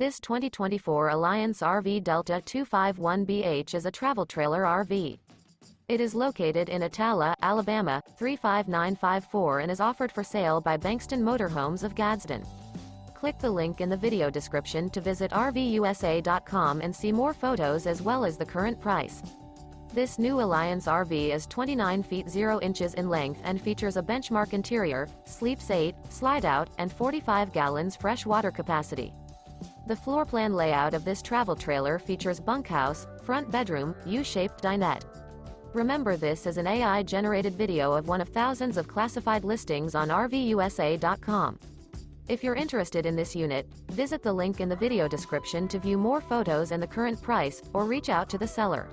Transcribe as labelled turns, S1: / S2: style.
S1: This 2024 Alliance RV Delta 251BH is a travel trailer RV. It is located in Attalla, Alabama, 35954 and is offered for sale by Bankston Motorhomes of Gadsden. Click the link in the video description to visit RVUSA.com and see more photos as well as the current price. This new Alliance RV is 29 feet 0 inches in length and features a benchmark interior, sleeps 8, slide-out, and 45 gallons fresh water capacity. The floor plan layout of this travel trailer features bunkhouse, front bedroom, U-shaped dinette. Remember, this is an AI-generated video of one of thousands of classified listings on RVUSA.com. If you're interested in this unit, visit the link in the video description to view more photos and the current price, or reach out to the seller.